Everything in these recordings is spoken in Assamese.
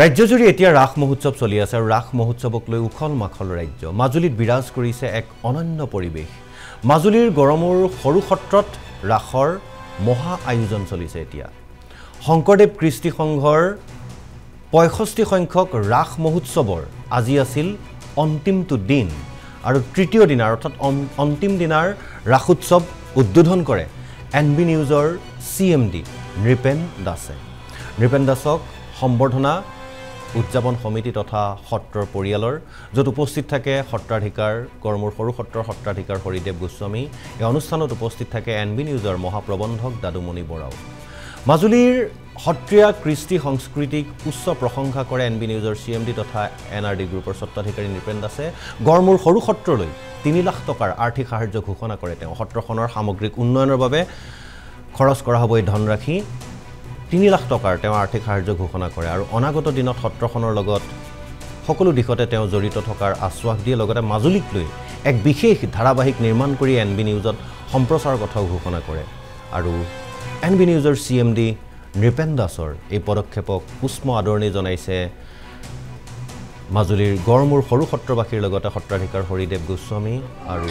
ৰাজ্যজুৰি এতিয়া ৰাস মহোৎসৱ চলি আছে আৰু ৰাস মহোৎসৱক লৈ উখল মাখল ৰাজ্য মাজুলীত বিৰাজ কৰিছে এক অনন্য পৰিৱেশ মাজুলীৰ গৰমৰ সৰু সত্ৰত ৰাসৰ মহা আয়োজন চলিছে এতিয়া শংকৰদেৱ কৃষ্টি সংঘৰ 65 সংখ্যক ৰাস মহোৎসৱৰ আজি আছিল অন্তিমটো দিন আৰু তৃতীয় দিনাৰ অৰ্থাৎ অন্তিম দিনাৰ ৰাস উৎসৱ উদ্বোধন কৰে এনবি নিউজৰ সিএমডি নৃপেন দাসে নৃপেন দাসক সম্বৰ্ধনা উদযাপন সমিতি তথা সত্ৰৰ পৰিয়ালৰ যত উপস্থিত থাকে সত্ৰাধিকাৰ গৰমৰ সৰু সত্ৰৰ সত্ৰাধিকাৰ হৰিদেৱ গোস্বামী এই অনুষ্ঠানত উপস্থিত থাকে এনবি নিউজৰ মহাপ্ৰবন্ধক দাদুমণি বৰাও মাজুলীৰ সত্ৰীয়া কৃষ্টি সংস্কৃতিক উচ্চ প্ৰশংসা কৰে এনবি নিউজৰ সিএমডি তথা এনআৰডি গ্ৰুপৰ সত্ৰাধিকাৰী নৃপেন দাসে গৰমৰ সৰু সত্ৰলৈ 3 লাখ টকাৰ আৰ্থিক সাহায্য ঘোষণা কৰে তেওঁ সত্ৰখনৰ সামগ্ৰিক উন্নয়নৰ বাবে খৰচ কৰা হ'ব এই ধনৰাশি 3 লাখ টকাৰ তেওঁ আৰ্থিক সাহায্য ঘোষণা কৰে আৰু অনাগত দিনত সত্ৰখনৰ লগত সকলো দিশতে তেওঁ জড়িত থকাৰ আশ্বাস দিয়ে লগতে মাজুলীক লৈ এক বিশেষ ধাৰাবাহিক নিৰ্মাণ কৰি এনবি নিউজত সম্প্ৰচাৰৰ কথাও ঘোষণা কৰে আৰু এনবি নিউজৰ সিএমডি নৃপেন দাসৰ এই পদক্ষেপক উষ্ম আদৰণি জনাইছে মাজুলীৰ গৰমুৰ সৰু সত্ৰবাসীৰ লগতে সত্ৰাধিকাৰ হৰিদেৱ গোস্বামী আৰু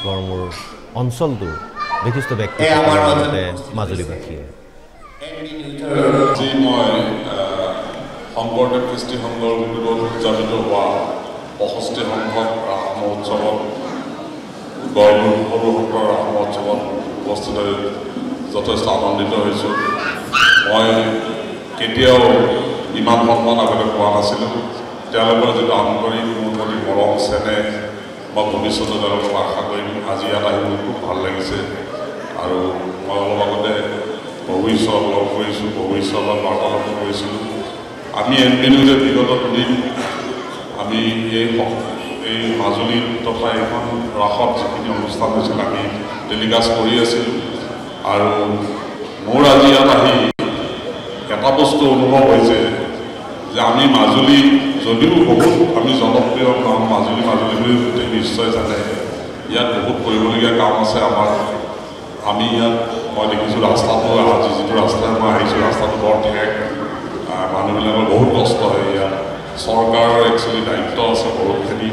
গৰমুৰ অঞ্চলটোৰ বিশিষ্ট ব্যক্তিসকলৰ লগতে মাজুলীবাসীয়ে আজি মই শংকৰদেৱ কৃষ্টি সংঘৰ উদ্যোগত উদযাপিত হোৱা 65 সংখ্যক ৰাস মহোৎসৱত গড়মূৰ সৰু সত্ৰৰ ৰাস মহোৎসৱত উপস্থিত হৈ যথেষ্ট আনন্দিত হৈছোঁ মই কেতিয়াও ইমান সন্মান আগতে পোৱা নাছিলোঁ তেওঁলোকৰ যিটো আন্তৰিক মোৰ প্ৰতি মৰম চেনেহ বা ভৱিষ্যতে তেওঁলোকক আশা কৰিম আজি ইয়াত আহি মোৰ খুব ভাল লাগিছে আৰু মই অলপ আগতে ভৱিষ্যত লগ কৰিছোঁ ভৱিষ্যতত বাৰ্তালাপ কৰিছিলোঁ আমি এনবি নিউজে বিগত দিন আমি এই মাজুলীত তথা এইখন ৰাসত যিখিনি অনুষ্ঠান হৈছিল আমি টেলিকাষ্ট কৰি আছিলোঁ আৰু মোৰ আজি ইয়াত আহি এটা বস্তু অনুভৱ হৈছে যে আমি মাজুলী যদিও বহুত আমি জনপ্ৰিয় কাম মাজুলী বুলি নিশ্চয় জানে ইয়াত বহুত কৰিবলগীয়া কাম আছে আমাৰ আমি ইয়াত মই দেখিছোঁ ৰাস্তাটো আজি যিটো ৰাস্তাত মই আহিছোঁ ৰাস্তাটো বৰ ঠেক মানুহবিলাকৰ বহুত কষ্ট হয় ইয়াত চৰকাৰৰ একচুৱেলি দায়িত্ব আছে বহুতখিনি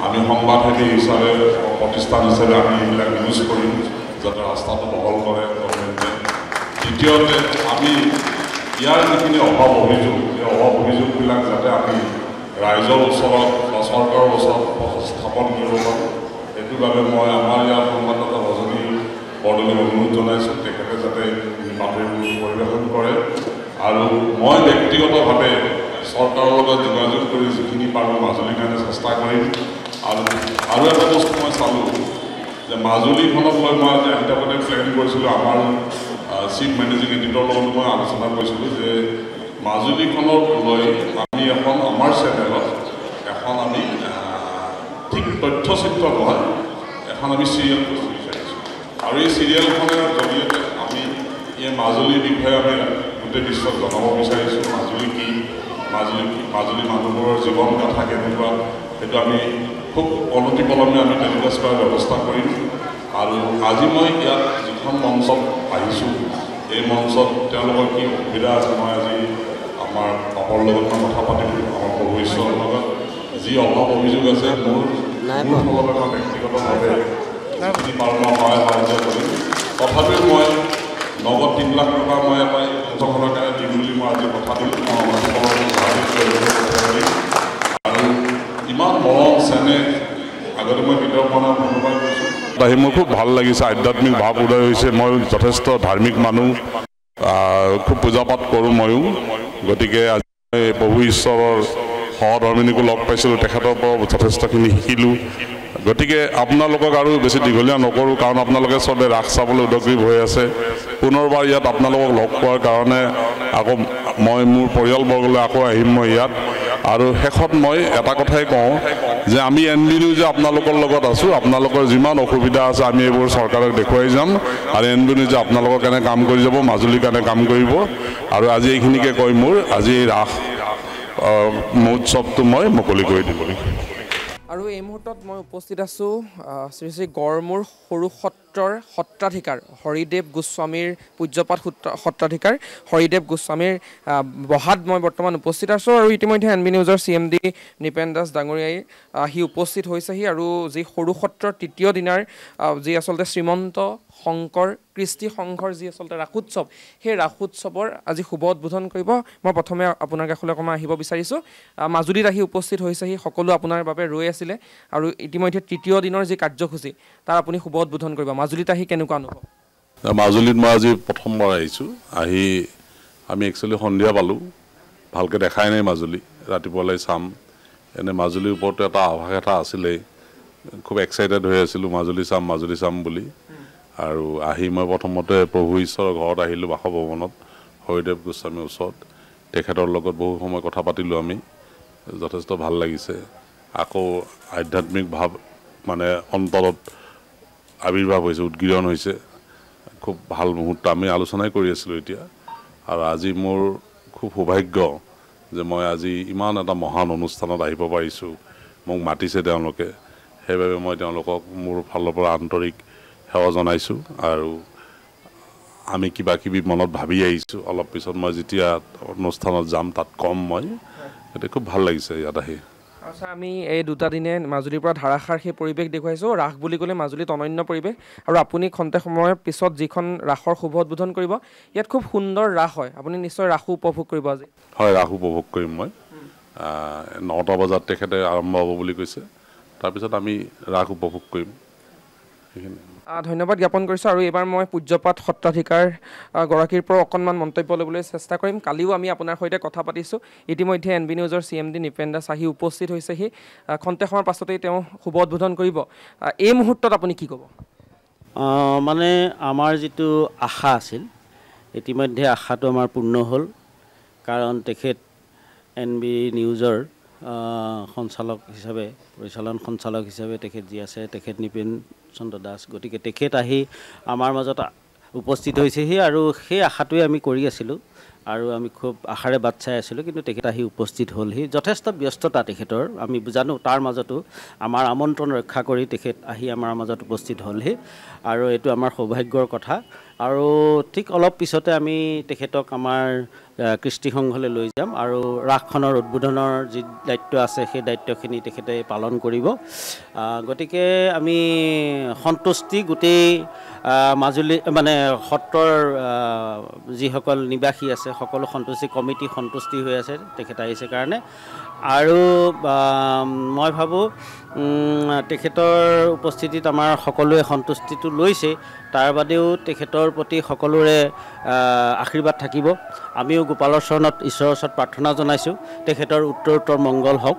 আমি সংবাদসেৱী হিচাপে প্ৰতিষ্ঠান হিচাপে আমি এইবিলাক ইউজ কৰিম যাতে ৰাস্তাটো বহল কৰে গভৰ্ণমেণ্টে দ্বিতীয়তে আমি ইয়াৰ যিখিনি অভাৱ অভিযোগ এই অভাৱ অভিযোগবিলাক যাতে আমি ৰাইজৰ ওচৰত বা চৰকাৰৰ ওচৰত স্থাপন কৰিব পাৰোঁ সেইটোৰ বাবে মই আমাৰ ইয়াৰ সংবাদদাতা ৰজনী বৰদলৈক অনুৰোধ জনাইছোঁ তেখেতে যাতে বাতৰিবোৰ পৰিৱেশন কৰে আৰু মই ব্যক্তিগতভাৱে চৰকাৰৰ লগত যোগাযোগ কৰি যিখিনি পাৰোঁ মাজুলীৰ কাৰণে চেষ্টা কৰিম আৰু এটা বস্তু মই চালোঁ যে মাজুলীখনক লৈ মই আনতাপতে প্লেন কৰিছিলোঁ আমাৰ চিফ মেনেজিং এডিটৰৰ লগত মই আলোচনা কৰিছিলোঁ যে মাজুলীখনক লৈ আমি এখন আমাৰ চেনেলত এখন আমি ঠিক তথ্যচিত্ৰ নহয় এখন আমি চিৰিয়েল কৰিব বিচাৰিছোঁ আৰু এই চিৰিয়েলখনৰ জৰিয়তে আমি এই মাজুলীৰ বিষয়ে আমি গোটেই বিশ্বক জনাব বিচাৰিছোঁ মাজুলী মানুহবোৰৰ জীৱন গাথা কেনেকুৱা সেইটো আমি খুব অনতিপলমে আমি টেলিকাষ্ট কৰাৰ ব্যৱস্থা কৰিম আৰু আজি মই ইয়াত যিখন মঞ্চত আহিছোঁ এই মঞ্চত তেওঁলোকৰ কি অসুবিধা আছে মই আজি আমাৰ পাপৰ লগত মই কথা পাতিম আমাৰ ভৱিষ্যতৰ লগত যি অভাৱ অভিযোগ আছে মোৰ ফালৰ পৰা মই ব্যক্তিগতভাৱে যিখিনি পাৰোঁ মই সহায় সাহায্য কৰিম তথাপিও মই নগদ 3 লাখ টকা মই এটা অঞ্চলখনৰ কাৰণে দিম বুলি মই আজি কথা দিলোঁ আৰু ইমান মৰম চেনেহ আগতে মই কেতিয়াও মনত অনুভৱ কৰিছোঁ আহি মোৰ খুব ভাল লাগিছে আধ্যাত্মিক ভাৱ উদয় হৈছে মই যথেষ্ট ধাৰ্মিক মানুহ খুব পূজা পাঠ কৰোঁ ময়ো গতিকে আজি প্ৰভু ঈশ্বৰৰ সহধৰ্মিনীকো লগ পাইছিলোঁ তেখেতৰ পৰা যথেষ্টখিনি শিকিলোঁ গতিকে আপোনালোকক আৰু বেছি দীঘলীয়া নকৰোঁ কাৰণ আপোনালোকে চবে ৰাস চাবলৈ উদগ্ৰীৱ হৈ আছে পুনৰবাৰ ইয়াত আপোনালোকক লগ পোৱাৰ কাৰণে আকৌ মই মোৰ পৰিয়ালবৰ্গলৈ আকৌ আহিম মই ইয়াত আৰু শেষত মই এটা কথাই কওঁ যে আমি এনবি নিউজে আপোনালোকৰ লগত আছোঁ আপোনালোকৰ যিমান অসুবিধা আছে আমি এইবোৰ চৰকাৰক দেখুৱাই যাম আৰু এনবি নিউজে আপোনালোকৰ কাৰণে কাম কৰি যাব মাজুলীৰ কাৰণে কাম কৰিব আৰু আজি এইখিনিকে কৈ মোৰ আজি ৰাস মহোৎসৱটো মই মুকলি কৰি দিব আৰু এই মুহূৰ্তত মই উপস্থিত আছোঁ শ্ৰী শ্ৰী গড়মূৰ সৰু সত্ৰ সত্ৰৰ সত্ৰাধিকাৰ হৰিদেৱ গোস্বামীৰ পূজ্যপাঠ সত্ৰাধিকাৰ হৰিদেৱ গোস্বামীৰ বহাত মই বৰ্তমান উপস্থিত আছোঁ আৰু ইতিমধ্যে এনবি নিউজৰ CMD নিপেন দাস ডাঙৰীয়াই আহি উপস্থিত হৈছেহি আৰু যি সৰু সত্ৰৰ তৃতীয় দিনাৰ যি আচলতে শ্ৰীমন্ত শংকৰ কৃষ্টি সংঘৰ যি আচলতে ৰাসোৎসৱ সেই ৰাসোৎসৱৰ আজি শুভ উদ্বোধন কৰিব মই প্ৰথমে আপোনাৰ কাষলৈ অকণমান আহিব বিচাৰিছোঁ মাজুলীত আহি উপস্থিত হৈছেহি সকলো আপোনাৰ বাবে ৰৈ আছিলে আৰু ইতিমধ্যে তৃতীয় দিনৰ যি কাৰ্যসূচী তাৰ আপুনি শুভ উদ্বোধন কৰিব মাজুলীত আহি কেনেকুৱা অনুভৱ মাজুলীত মই আজি প্ৰথমবাৰ আহিছোঁ আহি আমি একচুৱেলি সন্ধিয়া পালোঁ ভালকৈ দেখাই নাই মাজুলী ৰাতিপুৱালৈ চাম এনে মাজুলীৰ ওপৰতো এটা আভাস এটা আছিলেই খুব এক্সাইটেড হৈ আছিলোঁ মাজুলী চাম বুলি আৰু আহি মই প্ৰথমতে প্ৰভু ঈশ্বৰৰ ঘৰত আহিলোঁ বাসভৱনত হৰিদেৱ গোস্বামীৰ ওচৰত তেখেতৰ লগত বহু সময় কথা পাতিলোঁ আমি যথেষ্ট ভাল লাগিছে আকৌ আধ্যাত্মিক ভাৱ মানে অন্তৰত আবিৰ্ভাৱ হৈছে উদ্গীৰণ হৈছে খুব ভাল মুহূৰ্ত আমি আলোচনাই কৰি আছিলোঁ এতিয়া আৰু আজি মোৰ খুব সৌভাগ্য যে মই আজি ইমান এটা মহান অনুষ্ঠানত আহিব পাৰিছোঁ মোক মাতিছে তেওঁলোকে সেইবাবে মই তেওঁলোকক মোৰ ফালৰ পৰা আন্তৰিক সেৱা জনাইছোঁ আৰু আমি কিবা কিবি মনত ভাবি আহিছোঁ অলপ পিছত মই যেতিয়া অনুষ্ঠানত যাম তাত কম মই গতিকে খুব ভাল লাগিছে ইয়াত আহি আচ্ছা আমি এই দুটা দিনে মাজুলীৰ পৰা ধাৰাসাৰ সেই পৰিৱেশ দেখুৱাইছোঁ ৰাস বুলি ক'লে মাজুলীত অনন্য পৰিৱেশ আৰু আপুনি খন্তে সময়ৰ পিছত যিখন ৰাসৰ শুভ উদ্বোধন কৰিব ইয়াত খুব সুন্দৰ ৰাস হয় আপুনি নিশ্চয় ৰাসো উপভোগ কৰিব আজি হয় ৰাস উপভোগ কৰিম মই 9টা বজাত তেখেতে আৰম্ভ হ'ব বুলি কৈছে তাৰপিছত আমি ৰাস উপভোগ কৰিম সেইখিনি ধন্যবাদ জ্ঞাপন কৰিছোঁ আৰু এইবাৰ মই পূজ্যপাঠ সত্ৰাধিকাৰ গৰাকীৰ পৰা অকণমান মন্তব্য ল'বলৈ চেষ্টা কৰিম কালিও আমি আপোনাৰ সৈতে কথা পাতিছোঁ ইতিমধ্যে এনবি নিউজৰ CMD নিপেন দাস আহি উপস্থিত হৈছেহি খন্তে সময়ৰ পাছতেই তেওঁ শুভ উদ্বোধন কৰিব এই মুহূৰ্তত আপুনি কি ক'ব মানে আমাৰ যিটো আশা আছিল ইতিমধ্যে আশাটো আমাৰ পূৰ্ণ হ'ল কাৰণ তেখেত এনবি নিউজৰ সঞ্চালক হিচাপে পৰিচালন সঞ্চালক হিচাপে তেখেত যি আছে তেখেত নিপেন চন্দ্ৰ দাস গতিকে তেখেত আহি আমাৰ মাজত উপস্থিত হৈছেহি আৰু সেই আশাটোৱে আমি কৰি আছিলোঁ আৰু আমি খুব আশাৰে বাট চাই আছিলোঁ কিন্তু তেখেত আহি উপস্থিত হ'লহি যথেষ্ট ব্যস্ততা তেখেতৰ আমি জানো তাৰ মাজতো আমাৰ আমন্ত্ৰণ ৰক্ষা কৰি তেখেত আহি আমাৰ মাজত উপস্থিত হ'লহি আৰু এইটো আমাৰ সৌভাগ্যৰ কথা আৰু ঠিক অলপ পিছতে আমি তেখেতক আমাৰ কৃষ্টি সংঘলৈ লৈ যাম আৰু ৰাসখনৰ উদ্বোধনৰ যি দায়িত্ব আছে সেই দায়িত্বখিনি তেখেতে পালন কৰিব গতিকে আমি সন্তুষ্টি গোটেই মাজুলী মানে সত্ৰৰ যিসকল নিবাসী আছে সকলো সন্তুষ্টি কমিটি সন্তুষ্টি হৈ আছে তেখেত আহিছে কাৰণে আৰু মই ভাবোঁ তেখেতৰ উপস্থিতিত আমাৰ সকলোৱে সন্তুষ্টিটো লৈছে তাৰ বাদেও তেখেতৰ প্ৰতি সকলোৰে আশীৰ্বাদ থাকিব আমিও গোপালৰ চৰণত ঈশ্বৰৰ ওচৰত প্ৰাৰ্থনা জনাইছোঁ তেখেতৰ উত্তৰোত্তৰ মংগল হওক